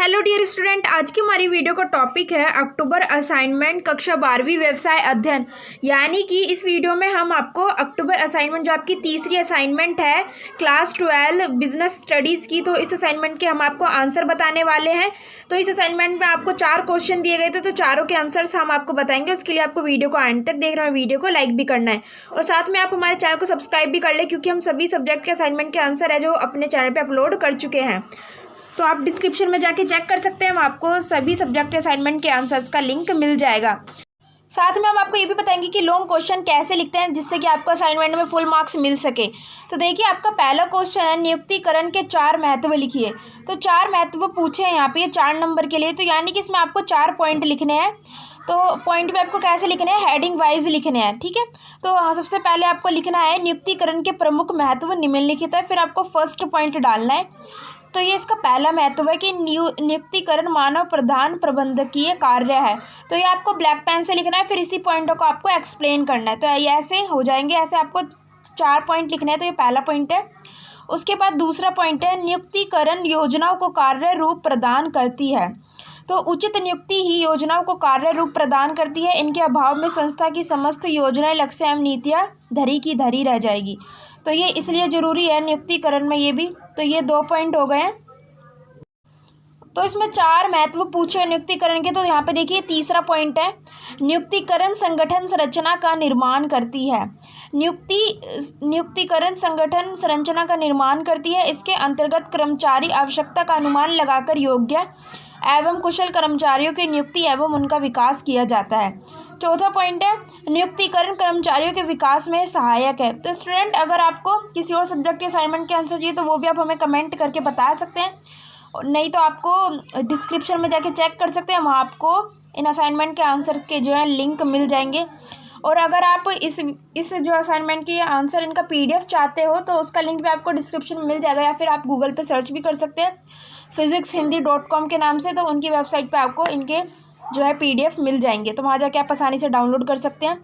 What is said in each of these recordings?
Hello dear student, आज की हमारी वीडियो का टॉपिक है अक्टूबर असाइनमेंट कक्षा 12वीं व्यवसाय अध्ययन। यानी कि इस वीडियो में हम आपको अक्टूबर असाइनमेंट जो आपकी तीसरी असाइनमेंट है क्लास 12 बिजनेस स्टडीज़ की, तो इस असाइनमेंट के हम आपको आंसर बताने वाले हैं। तो इस असाइनमेंट में आपको 4 क्वेश्चन दिए गए थे, तो चारों के आंसर्स हम आपको बताएंगे। उसके लिए आपको वीडियो को एंड तक देखना है, वीडियो को लाइक भी करना है और साथ में आप हमारे चैनल को सब्सक्राइब भी कर ले, क्योंकि हम सभी सब्जेक्ट के असाइनमेंट के आंसर है जो अपने चैनल पर अपलोड कर चुके हैं। तो आप डिस्क्रिप्शन में जाके चेक कर सकते हैं, आपको सभी सब्जेक्ट असाइनमेंट के आंसर्स का लिंक मिल जाएगा। साथ में हम आपको ये भी बताएंगे कि लॉन्ग क्वेश्चन कैसे लिखते हैं जिससे कि आपको असाइनमेंट में फुल मार्क्स मिल सके। तो देखिए, आपका पहला क्वेश्चन है नियुक्तिकरण के 4 महत्व लिखिए। तो 4 महत्व पूछे हैं यहाँ पे 4 नंबर के लिए, तो यानी कि इसमें आपको 4 पॉइंट लिखने हैं। तो पॉइंट पे आपको कैसे लिखने हैं, हेडिंग वाइज लिखने हैं, ठीक है। तो सबसे पहले आपको लिखना है नियुक्तिकरण के प्रमुख महत्व निम्नलिखित है, फिर आपको फर्स्ट पॉइंट डालना है। तो ये इसका पहला महत्व है कि नियुक्तिकरण मानव प्रधान प्रबंधकीय कार्य है। तो ये आपको ब्लैक पेन से लिखना है, फिर इसी पॉइंटों को आपको एक्सप्लेन करना है। तो ये ऐसे हो जाएंगे, ऐसे आपको 4 पॉइंट लिखने हैं। तो ये पहला पॉइंट है। उसके बाद दूसरा पॉइंट है नियुक्तिकरण योजनाओं को कार्य रूप प्रदान करती है। तो उचित नियुक्ति ही योजनाओं को कार्य रूप प्रदान करती है। इनके अभाव में संस्था की समस्त योजनाएं, लक्ष्य एवं नीतियाँ धरी की धरी रह जाएगी। तो ये इसलिए ज़रूरी है नियुक्तिकरण में ये भी। तो ये 2 पॉइंट हो गए हैं। तो इसमें 4 महत्व पूछे नियुक्तिकरण के। तो यहाँ पे देखिए तीसरा पॉइंट है नियुक्तिकरण संगठन संरचना का निर्माण करती है। नियुक्तिकरण संगठन संरचना का निर्माण करती है। इसके अंतर्गत कर्मचारी आवश्यकता का अनुमान लगाकर योग्य एवं कुशल कर्मचारियों की नियुक्ति एवं उनका विकास किया जाता है। चौथा पॉइंट है नियुक्तिकरण कर्मचारियों के विकास में सहायक है। तो स्टूडेंट, अगर आपको किसी और सब्जेक्ट के असाइनमेंट के आंसर चाहिए तो वो भी आप हमें कमेंट करके बता सकते हैं, नहीं तो आपको डिस्क्रिप्शन में जाके चेक कर सकते हैं, वहाँ आपको इन असाइनमेंट के आंसर्स के जो है लिंक मिल जाएंगे। और अगर आप इस जो असाइनमेंट की आंसर इनका PDF चाहते हो तो उसका लिंक भी आपको डिस्क्रिप्शन में मिल जाएगा, या फिर आप गूगल पे सर्च भी कर सकते हैं physicshindy.com के नाम से। तो उनकी वेबसाइट पे आपको इनके जो है PDF मिल जाएंगे, तो वहाँ जाके आप आसानी से डाउनलोड कर सकते हैं।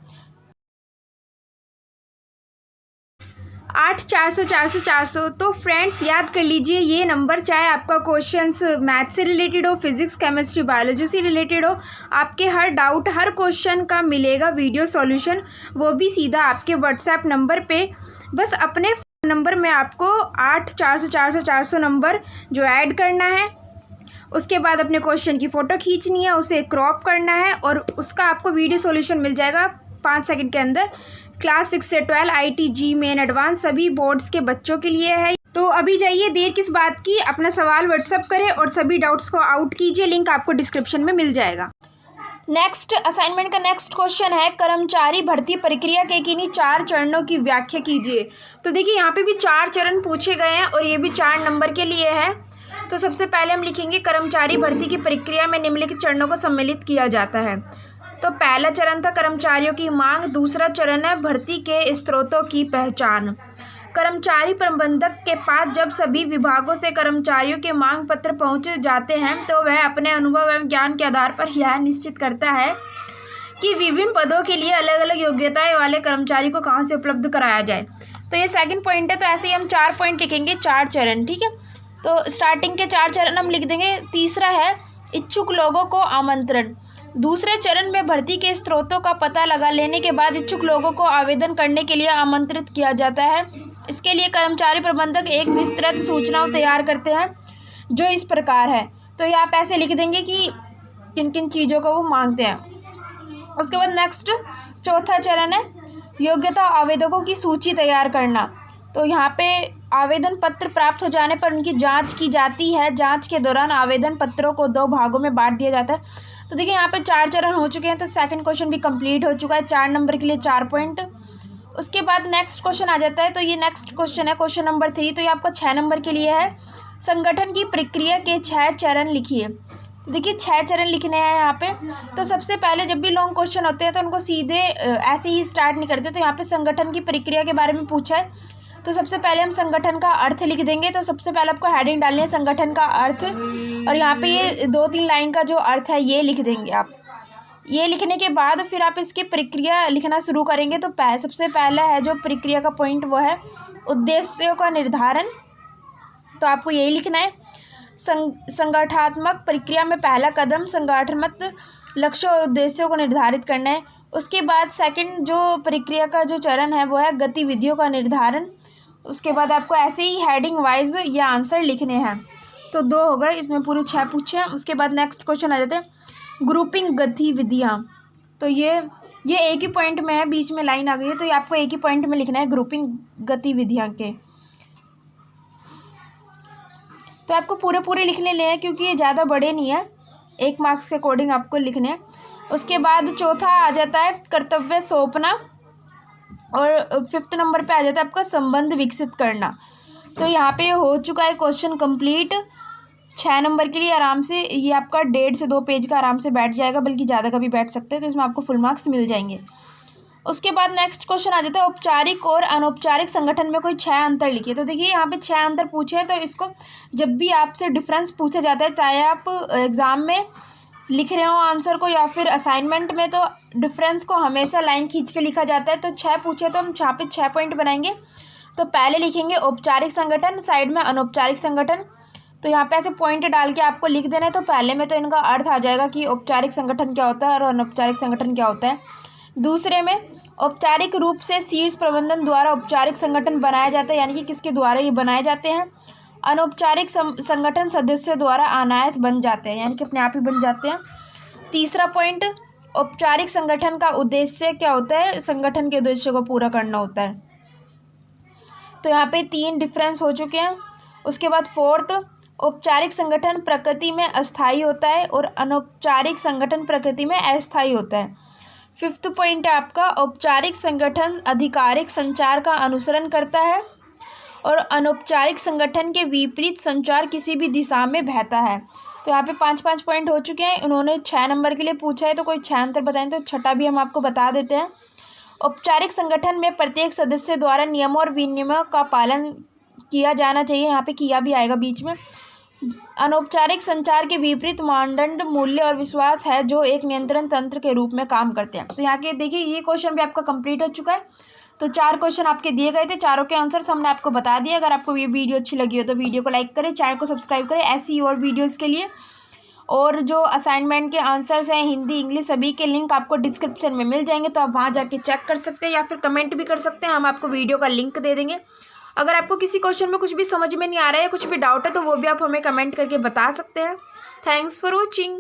8 400 400 400। तो फ्रेंड्स याद कर लीजिए, ये नंबर चाहे आपका क्वेश्चंस मैथ से रिलेटेड हो, फिजिक्स केमिस्ट्री बायोलॉजी से रिलेटेड हो, आपके हर डाउट हर क्वेश्चन का मिलेगा वीडियो सॉल्यूशन, वो भी सीधा आपके व्हाट्सएप नंबर पे। बस अपने फ़ोन नंबर में आपको 8 400 400 400 नंबर जो ऐड करना है, उसके बाद अपने क्वेश्चन की फ़ोटो खींचनी है, उसे क्रॉप करना है और उसका आपको वीडियो सॉल्यूशन मिल जाएगा 5 सेकंड के अंदर। क्लास 6 से 12 IT जी मेन एडवांस सभी बोर्ड्स के बच्चों के लिए है। तो अभी जाइए, देर किस बात की, अपना सवाल व्हाट्सअप करें और सभी डाउट्स को आउट कीजिए। लिंक आपको डिस्क्रिप्शन में मिल जाएगा। नेक्स्ट असाइनमेंट का नेक्स्ट क्वेश्चन है कर्मचारी भर्ती प्रक्रिया के किन्हीं 4 चरणों की व्याख्या कीजिए। तो देखिए, यहाँ पे भी 4 चरण पूछे गए हैं और ये भी 4 नंबर के लिए है। तो सबसे पहले हम लिखेंगे कर्मचारी भर्ती की प्रक्रिया में निम्नलिखित चरणों को सम्मिलित किया जाता है। तो पहला चरण था कर्मचारियों की मांग, दूसरा चरण है भर्ती के स्रोतों की पहचान। कर्मचारी प्रबंधक के पास जब सभी विभागों से कर्मचारियों के मांग पत्र पहुंच जाते हैं तो वह अपने अनुभव एवं ज्ञान के आधार पर यह निश्चित करता है कि विभिन्न पदों के लिए अलग अलग योग्यताएं वाले कर्मचारी को कहां से उपलब्ध कराया जाए। तो ये सेकंड पॉइंट है। तो ऐसे ही हम 4 पॉइंट लिखेंगे, 4 चरण, ठीक है। तो स्टार्टिंग के 4 चरण हम लिख देंगे। तीसरा है इच्छुक लोगों को आमंत्रण। दूसरे चरण में भर्ती के स्रोतों का पता लगा लेने के बाद इच्छुक लोगों को आवेदन करने के लिए आमंत्रित किया जाता है। इसके लिए कर्मचारी प्रबंधक एक विस्तृत सूचना तैयार करते हैं जो इस प्रकार है। तो ये आप ऐसे लिख देंगे कि किन किन चीज़ों को वो मांगते हैं। उसके बाद नेक्स्ट चौथा चरण है योग्यता आवेदकों की सूची तैयार करना। तो यहाँ पे आवेदन पत्र प्राप्त हो जाने पर उनकी जांच की जाती है। जांच के दौरान आवेदन पत्रों को 2 भागों में बांट दिया जाता है। तो देखिए, यहाँ पे 4 चरण हो चुके हैं। तो सेकंड क्वेश्चन भी कंप्लीट हो चुका है, 4 नंबर के लिए 4 पॉइंट। उसके बाद नेक्स्ट क्वेश्चन आ जाता है। तो ये नेक्स्ट क्वेश्चन है क्वेश्चन नंबर 3। तो ये आपका 6 नंबर के लिए है। संगठन की प्रक्रिया के 6 चरण लिखिए। तो देखिए 6 चरण लिखने हैं यहाँ पे। तो सबसे पहले जब भी लॉन्ग क्वेश्चन होते हैं तो उनको सीधे ऐसे ही स्टार्ट नहीं करते। तो यहाँ पे संगठन की प्रक्रिया के बारे में पूछा है। तो सबसे पहले हम संगठन का अर्थ लिख देंगे। तो सबसे पहले आपको हेडिंग डालनी है संगठन का अर्थ, और यहाँ पे ये 2-3 लाइन का जो अर्थ है ये लिख देंगे आप। ये लिखने के बाद फिर आप इसकी प्रक्रिया लिखना शुरू करेंगे। तो सबसे पहला है जो प्रक्रिया का पॉइंट वो है उद्देश्यों का निर्धारण। तो आपको यही लिखना है। संगठनात्मक प्रक्रिया में पहला कदम संगठनात्मक लक्ष्यों और उद्देश्यों को निर्धारित करना है। उसके बाद सेकंड जो प्रक्रिया का जो चरण है वो है गतिविधियों का निर्धारण। उसके बाद आपको ऐसे ही हेडिंग वाइज ये आंसर लिखने हैं। तो 2 हो गए, इसमें पूरे 6 पूछे हैं। उसके बाद नेक्स्ट क्वेश्चन आ जाते हैं ग्रुपिंग गतिविधियाँ। तो ये एक ही पॉइंट में है, बीच में लाइन आ गई है, तो ये आपको एक ही पॉइंट में लिखना है ग्रुपिंग गतिविधियाँ के। तो आपको पूरे लिखने ले हैं क्योंकि ये ज़्यादा बड़े नहीं है, 1 मार्क्स के अकॉर्डिंग आपको लिखने हैं। उसके बाद चौथा आ जाता है कर्तव्य सौंपना और 5th नंबर पे आ जाता है आपका संबंध विकसित करना। तो यहाँ पे हो चुका है क्वेश्चन कंप्लीट 6 नंबर के लिए। आराम से ये आपका 1.5 से 2 पेज का आराम से बैठ जाएगा, बल्कि ज़्यादा का भी बैठ सकते हैं, तो इसमें आपको फुल मार्क्स मिल जाएंगे। उसके बाद नेक्स्ट क्वेश्चन आ जाता है औपचारिक और अनौपचारिक संगठन में कोई 6 अंतर लिखिए। तो देखिए यहाँ पे 6 अंतर पूछे हैं, तो इसको जब भी आपसे डिफरेंस पूछा जाता है, चाहे आप एग्ज़ाम में लिख रहे हो आंसर को या फिर असाइनमेंट में, तो डिफरेंस को हमेशा लाइन खींच के लिखा जाता है। तो 6 पूछे तो हम यहाँ पे 6 पॉइंट बनाएंगे। तो पहले लिखेंगे औपचारिक संगठन, साइड में अनौपचारिक संगठन। तो यहाँ पे ऐसे पॉइंट डाल के आपको लिख देना है। तो पहले में तो इनका अर्थ आ जाएगा कि औपचारिक संगठन क्या होता है और अनौपचारिक संगठन क्या होता है। दूसरे में औपचारिक रूप से शीर्ष प्रबंधन द्वारा औपचारिक संगठन बनाया जाता है, यानी कि किसके द्वारा ये बनाए जाते हैं। अनौपचारिक संगठन सदस्यों द्वारा अनायास बन जाते हैं, यानी कि अपने आप ही बन जाते हैं। तीसरा पॉइंट औपचारिक संगठन का उद्देश्य क्या होता है, संगठन के उद्देश्य को पूरा करना होता है। तो यहाँ पे 3 डिफरेंस हो चुके हैं। उसके बाद 4th औपचारिक संगठन प्रकृति में अस्थायी होता है और अनौपचारिक संगठन प्रकृति में अस्थायी होता है। 5th पॉइंट है आपका औपचारिक संगठन आधिकारिक संचार का अनुसरण करता है और अनौपचारिक संगठन के विपरीत संचार किसी भी दिशा में बहता है। तो यहाँ पे 5-5 पॉइंट हो चुके हैं। उन्होंने 6 नंबर के लिए पूछा है, तो कोई 6 अंतर बताएं, तो छठा भी हम आपको बता देते हैं। औपचारिक संगठन में प्रत्येक सदस्य द्वारा नियमों और विनियमों का पालन किया जाना चाहिए, यहाँ पे किया भी आएगा बीच में। अनौपचारिक संचार के विपरीत मानदंड मूल्य और विश्वास है जो एक नियंत्रण तंत्र के रूप में काम करते हैं। तो यहाँ के देखिए ये क्वेश्चन भी आपका कंप्लीट हो चुका है। तो 4 क्वेश्चन आपके दिए गए थे, चारों के आंसर्स हमने आपको बता दिए। अगर आपको ये वीडियो अच्छी लगी हो तो वीडियो को लाइक करें, चैनल को सब्सक्राइब करें ऐसी ही और वीडियोज़ के लिए। और जो असाइनमेंट के आंसर्स हैं हिंदी इंग्लिश सभी के लिंक आपको डिस्क्रिप्शन में मिल जाएंगे, तो आप वहाँ जाके चेक कर सकते हैं या फिर कमेंट भी कर सकते हैं, हम आपको वीडियो का लिंक दे देंगे। अगर आपको किसी क्वेश्चन में कुछ भी समझ में नहीं आ रहा है, कुछ भी डाउट है, तो वो भी आप हमें कमेंट करके बता सकते हैं। Thanks for watching.